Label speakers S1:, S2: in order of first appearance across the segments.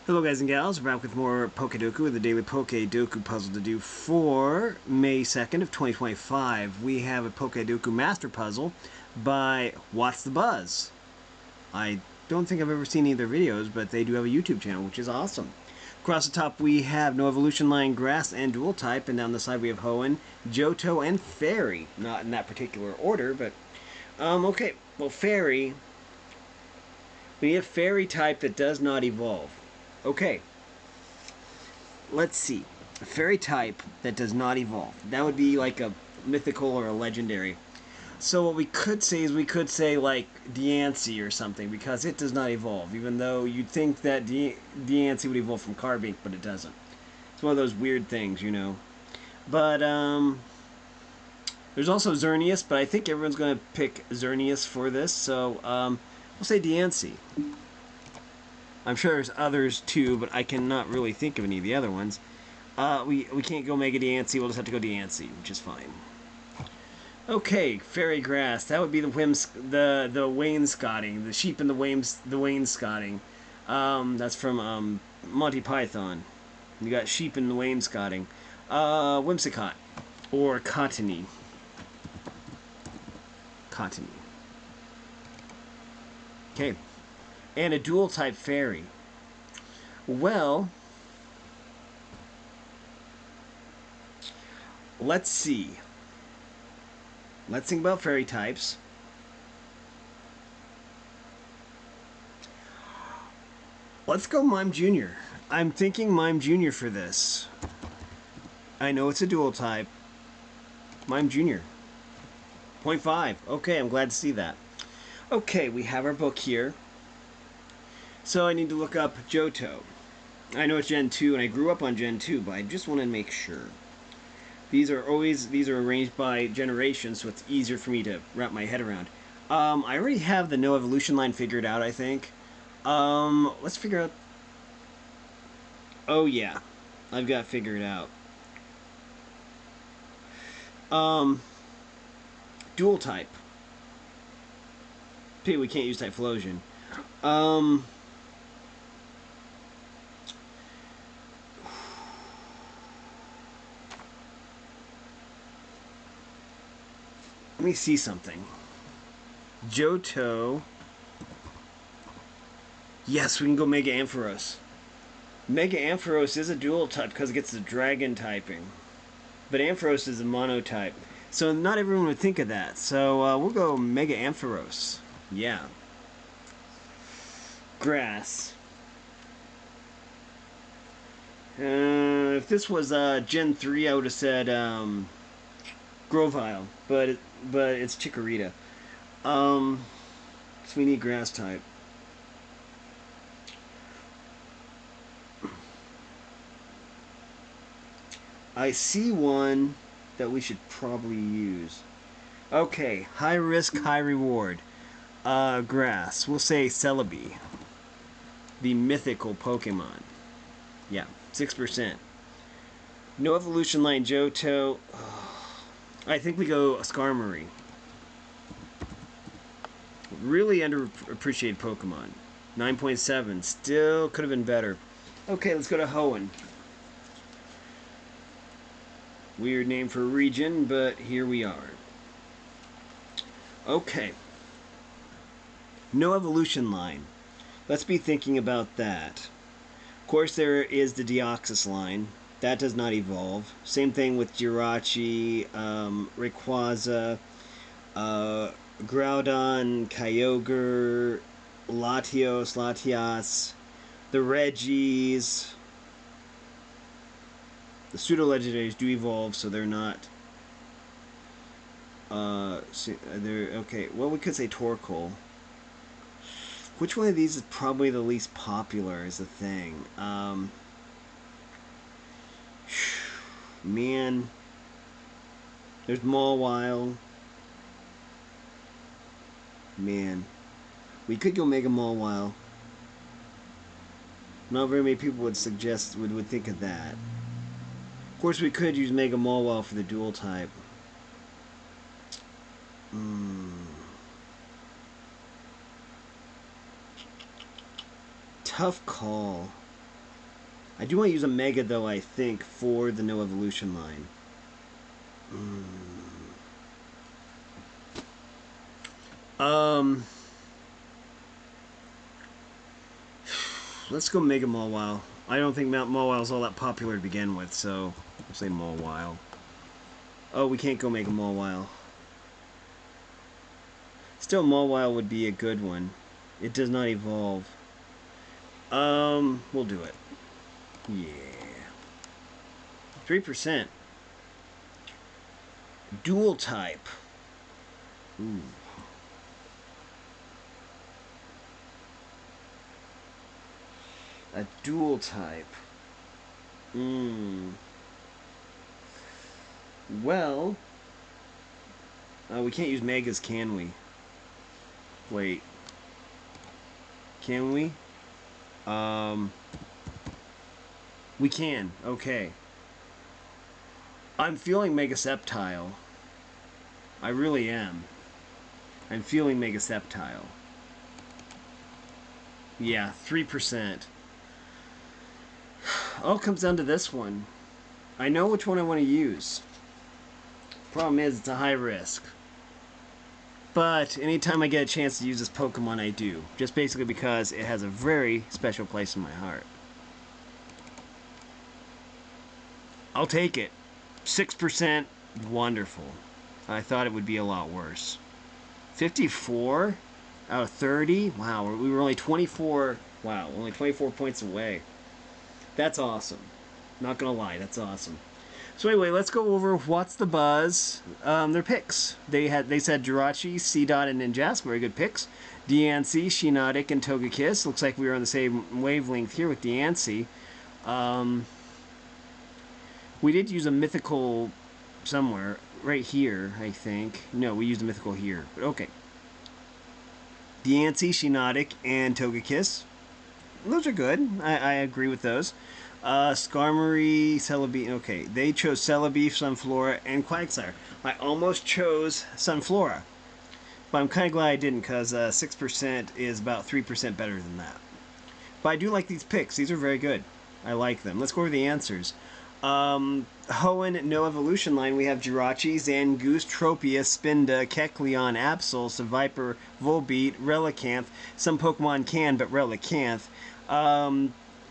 S1: Hello guys and gals, we're back with more Pokedoku, with the daily Pokedoku puzzle to do for May 2nd of 2025. We have a Pokedoku Master Puzzle by What's the Buzz. I don't think I've ever seen any of their videos, but they do have a YouTube channel, which is awesome. Across the top we have No Evolution Line, Grass, and Dual Type, and down the side we have Hoenn, Johto, and Fairy. Not in that particular order, but... okay, well Fairy... We have Fairy type that does not evolve. Okay, let's see. A fairy type that does not evolve. That would be like a mythical or a legendary. So what we could say is we could say like Diancie or something, because it does not evolve, even though you'd think that Diancie would evolve from Carbink, but it doesn't. It's one of those weird things, you know. But there's also Xerneas, but I think everyone's going to pick Xerneas for this, so we'll say Diancie. I'm sure there's others too, but I cannot really think of any of the other ones. We can't go Mega Diancie, we'll just have to go Diancie, which is fine. Okay, Fairy Grass. That would be the wainscoting, the sheep and the wainscoting. That's from Monty Python. You got sheep in the wainscoting. Whimsicott. Or Cottony. Cottony. Okay. And a dual type fairy. Well, let's see. Let's think about fairy types. Let's go Mime Jr. I'm thinking Mime Jr. for this. I know it's a dual type. Mime Jr. 0.5. Okay, I'm glad to see that. Okay, we have our book here. So I need to look up Johto. I know it's Gen 2, and I grew up on Gen 2, but I just want to make sure. These are arranged by generation, so it's easier for me to wrap my head around. I already have the No Evolution line figured out, I think. Let's figure out... Oh, yeah. I've got it figured out. Dual type. Pity we can't use Typhlosion. Let me see something. Johto. Yes, we can go Mega Ampharos. Mega Ampharos is a dual type because it gets the dragon typing. But Ampharos is a mono type. So not everyone would think of that. So we'll go Mega Ampharos. Yeah. Grass. If this was Gen 3, I would have said Grovyle, but it's Chikorita. So we need grass type. I see one that we should probably use. Okay, high risk, high reward. Grass. We'll say Celebi. The mythical Pokemon. Yeah, 6%. No Evolution Line Johto. I think we go Skarmory. Really underappreciated Pokemon. 9.7. Still could have been better. Okay, let's go to Hoenn. Weird name for a region, but here we are. Okay. No Evolution Line. Let's be thinking about that. Of course, there is the Deoxys line. That does not evolve. Same thing with Jirachi, Rayquaza, Groudon, Kyogre, Latias, the Regis. The pseudo-legendaries do evolve, so they're not... they're... Okay, well, we could say Torkoal. Which one of these is probably the least popular is the thing. Man. There's Mawile. Man. We could go Mega Mawile. Not very many people would suggest, would think of that. Of course, we could use Mega Mawile for the dual type. Tough call. I do want to use a Mega, though, I think, for the No Evolution line. Let's go Mega Mawile. I don't think Mount Mawile is all that popular to begin with, so I'll say Mawile. Oh, we can't go Mega Mawile. Still, Mawile would be a good one. It does not evolve. We'll do it. Yeah. 3%. Dual type. Ooh. A dual type. Well, we can't use Megas, can we? Wait. Can we? We can. Okay. I'm feeling Mega Sceptile. I really am. I'm feeling Mega Sceptile. Yeah, 3%. All comes down to this one. I know which one I want to use. Problem is, it's a high risk. But anytime I get a chance to use this Pokemon, I do. Just basically because it has a very special place in my heart. I'll take it. 6%, wonderful. I thought it would be a lot worse. 54 out of 30? Wow, we were only 24. Wow, only 24 points away. That's awesome. Not gonna lie, that's awesome. So anyway, let's go over what's the buzz. Their picks. They said Jirachi, Seedot, and Ninjask. Very good picks. Diancie, Shiinotic, and Togekiss. Looks like we were on the same wavelength here with Diancie. We did use a mythical somewhere. Right here, I think. No, we used a mythical here. But okay. Diancie, Shiinotic, and Togekiss. Those are good. I agree with those. Skarmory, Celebi. Okay, they chose Celebi, Sunflora, and Quagsire. I almost chose Sunflora. But I'm kind of glad I didn't, because 6% is about 3% better than that. But I do like these picks. These are very good. I like them. Let's go over the answers. Hoenn, No Evolution line, we have Jirachi, Zangoose, Tropius, Spinda, Kecleon, Absol, Seviper, Volbeat, Relicanth. Some Pokemon can, but Relicanth.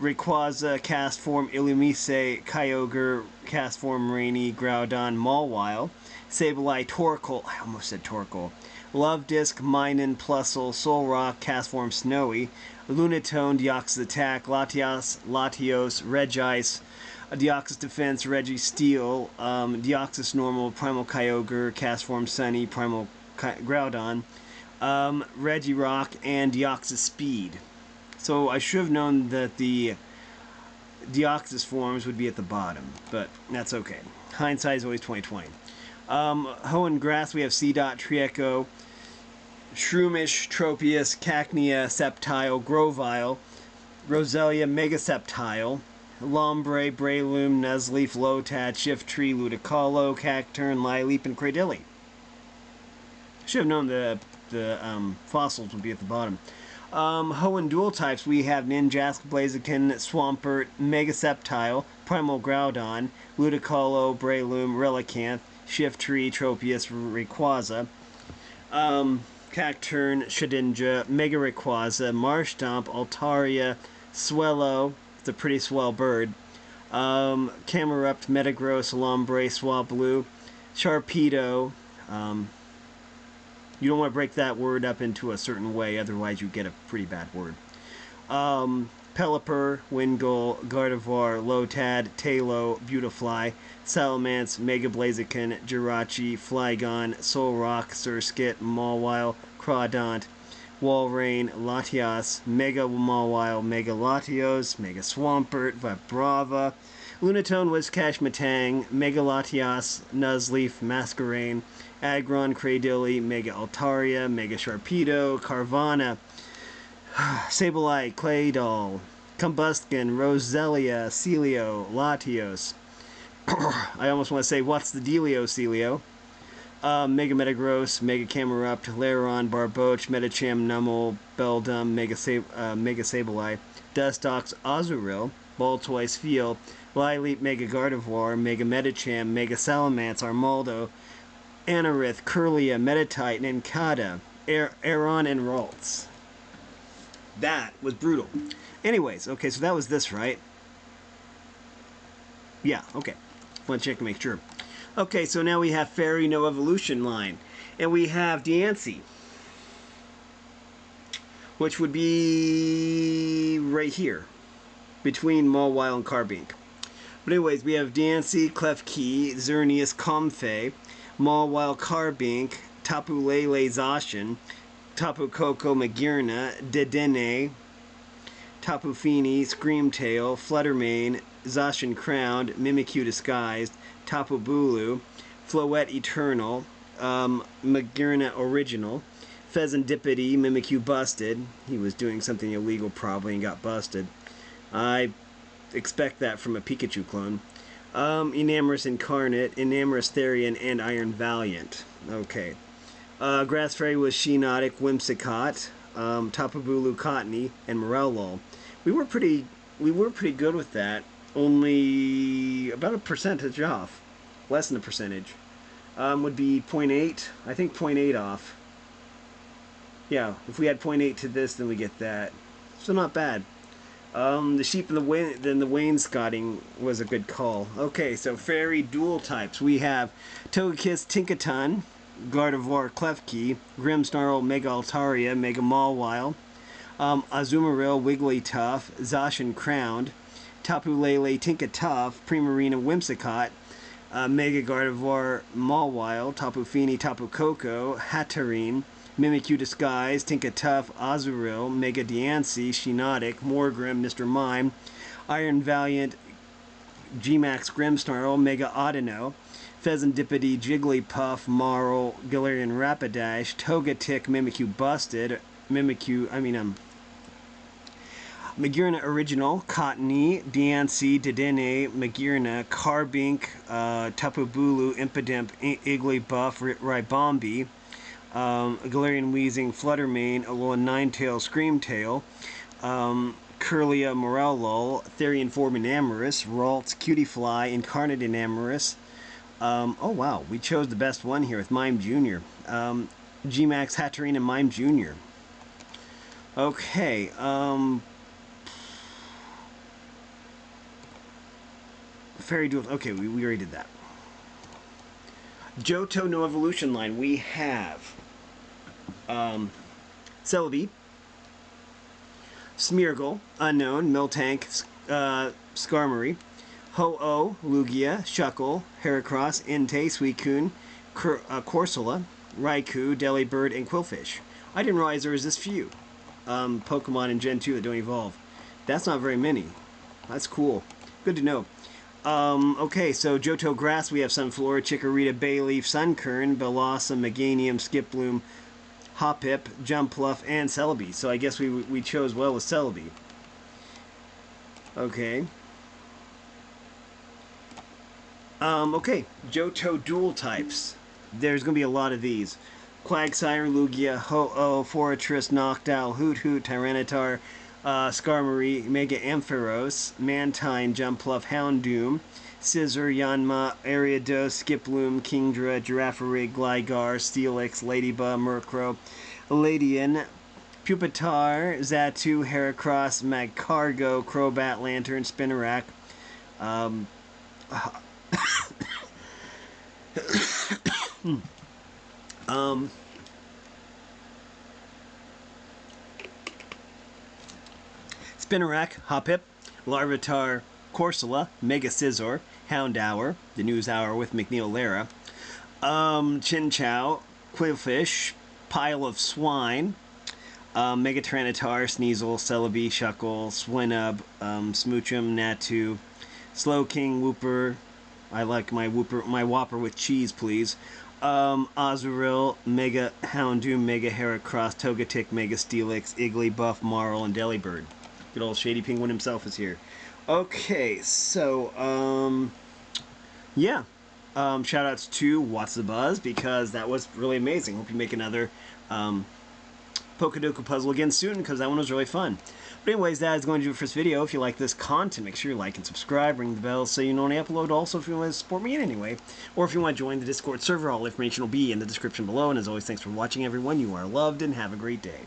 S1: Rayquaza, Cast Form, Illumise, Kyogre, Cast Form, Rainy, Groudon, Mawile, Sableye, Torkoal, I almost said Torkoal, Love Disc, Minun, Plusle, Solrock, Cast Form, Snowy, Lunatone, Deoxys Attack, Latios, Regice, Deoxys Defense, Registeel, Deoxys Normal, Primal Kyogre, Cast Form, Sunny, Primal Groudon, Regirock, and Deoxys Speed. So I should have known that the Deoxys forms would be at the bottom, but that's okay. Hindsight is always 20/20. Hoenn Grass, we have Seedot, Trieko, Shroomish, Tropius, Cacnea, Sceptile, Grovyle, Roselia, Mega Sceptile, Lombre, Breloom, Nuzleaf, Lotad, Shiftry, Ludicolo, Cacturn, Lileep, and Cradily. Should have known the fossils would be at the bottom. Hoenn Dual Types, we have Ninjask, Blaziken, Swampert, Mega Sceptile, Primal Groudon, Ludicolo, Breloom, Relicanth, Shiftry, Tropius, Rayquaza, Cacturn, Shedinja, Mega Rayquaza, Marshtomp, Altaria, Swellow, it's a pretty swell bird, Camerupt, Metagross, Lombre, Swablu, Sharpedo, you don't want to break that word up into a certain way, otherwise you get a pretty bad word. Pelipper, Wingull, Gardevoir, Lotad, Talo, Beautifly, Salamence, Mega Blaziken, Jirachi, Flygon, Solrock, Surskit, Mawile, Crawdont, Walrein, Latias, Mega Mawile, Mega Latios, Mega Swampert, Vibrava, Lunatone, Whiscash, Matang, Mega Latias, Nuzleaf, Masquerain, Aggron, Cradily, Mega Altaria, Mega Sharpedo, Carvana, Sableye, Claydol, Combuskin, Roselia, Celio, Latios. I almost want to say, what's the dealio, Celio? Mega Metagross, Mega Camerupt, Lairon, Barboach, Metacham, Numel, Beldum, Mega Sableye, Dustox, Azurill, Baltoy, Spheal, Lileep, Mega Gardevoir, Mega Medicham, Mega Salamence, Armaldo, Anorith, Curlia, Meditite, Nincada, Aeron, and Ralts. That was brutal. Anyways, okay, so that was this, right? Yeah, okay. Want to check to make sure. Okay, so now we have Fairy No Evolution line. And we have Diancie, which would be right here, between Mawile and Carbink. But anyways, we have Diancie, Klefki, Xerneas, Comfey, Mawile, Carbink, Tapu Lele, Zacian, Tapu Koko, Magearna, Dedenne, Tapu Fini, Screamtail, Fluttermane, Zacian Crowned, Mimikyu Disguised, Tapu Bulu, Floette Eternal, Magearna Original, Pheasantipity, Mimikyu Busted. He was doing something illegal probably and got busted. I expect that from a Pikachu clone. Enamorous Incarnate, Enamorous Therian, and Iron Valiant. Okay. Grass Fairy was Shiinotic, Whimsicott, Tapu Bulu, Cottony, and Morellol. We were pretty good with that. Only about a percentage off. Less than a percentage. Would be 0.8. I think 0.8 off. Yeah, if we had 0.8 to this, then we get that. So not bad. The sheep and the wainscoting was a good call. Okay, so fairy dual types. We have Togekiss, Tinkaton, Gardevoir, Klefki, Grimmsnarl, Mega Altaria, Mega Mawile, Azumarill, Wigglytuff, Zacian Crowned, Tapu Lele, Tinkatuff, Primarina, Whimsicott, Mega Gardevoir, Mawile, Tapu Fini, Tapu Koko, Hatterene, Mimikyu Disguise, Tinkatuff, Azurill, Mega Diancie, Shiinotic, Morgrim, Mr. Mime, Iron Valiant, Gmax Grimmsnarl, Mega Audino, Pheasantipity, Jigglypuff, Marl, Galarian Rapidash, Togetic, Mimikyu Busted, Magearna Original, Cottony, Diancie, Dedenne, Magearna, Carbink, Tapu Bulu, Impidimp, Igglybuff, Ribombee, Galarian Weezing, Fluttermane, Alolan Ninetale, Screamtail, Curlia, Morellol, Therian Form Enamorous, Ralts, Cutiefly, Incarnate Enamorous. Oh wow, we chose the best one here with Mime Jr. Gmax, Hatterene, and Mime Jr. Okay, Fairy Duel. Okay, we already did that. Johto No Evolution line. We have Celebi, Smeargle, Unknown, Miltank, Skarmory, Ho-Oh, Lugia, Shuckle, Heracross, Entei, Suicune, Corsola, Raikou, Delibird, and Quillfish. I didn't realize there was this few Pokemon in Gen 2 that don't evolve. That's not very many. That's cool. Good to know. Okay, so Johto Grass, we have Sunflora, Chikorita, Bayleaf, Sunkern, Bellossom, Meganium, Skiploom, Hoppip, Jumpluff, and Celebi. So I guess we chose well with Celebi. Okay. Okay, Johto Dual types. There's going to be a lot of these. Quagsire, Lugia, Ho-Oh, Forretress, Noctowl, Hoot, Tyranitar, Skarmory, Mega Ampharos, Mantine, Jumpluff, Houndoom, Scizor, Yanma, Ariados, Skiploom, Kingdra, Girafarig, Gligar, Steelix, Ladybug, Murkrow, Ladian, Pupitar, Xatu, Heracross, Magcargo, Crobat, Lantern, Spinarak, Spinarak, Hoppip, Larvitar, Corsola, Mega Scizor, Houndour, the News Hour with McNeil Lara, Chinchou, Quillfish, Pile of Swine, Mega Tyranitar, Sneasel, Celebi, Shuckle, Swinub, Smoochum, Natu, Slowking, Wooper. I like my Whopper with cheese, please. Azurill, Mega Houndoom, Mega Heracross, Togetic, Mega Steelix, Igglybuff, Marl, and Delibird. Good old Shady Penguin himself is here. Okay, so, yeah. Shoutouts to What's the Buzz, because that was really amazing. Hope you make another Pokedoku puzzle again soon, because that one was really fun. But anyways, that is going to do it for this video. If you like this content, make sure you like and subscribe, ring the bell so you know when I upload. Also, if you want to support me in any way, or if you want to join the Discord server, all information will be in the description below. And as always, thanks for watching, everyone. You are loved, and have a great day.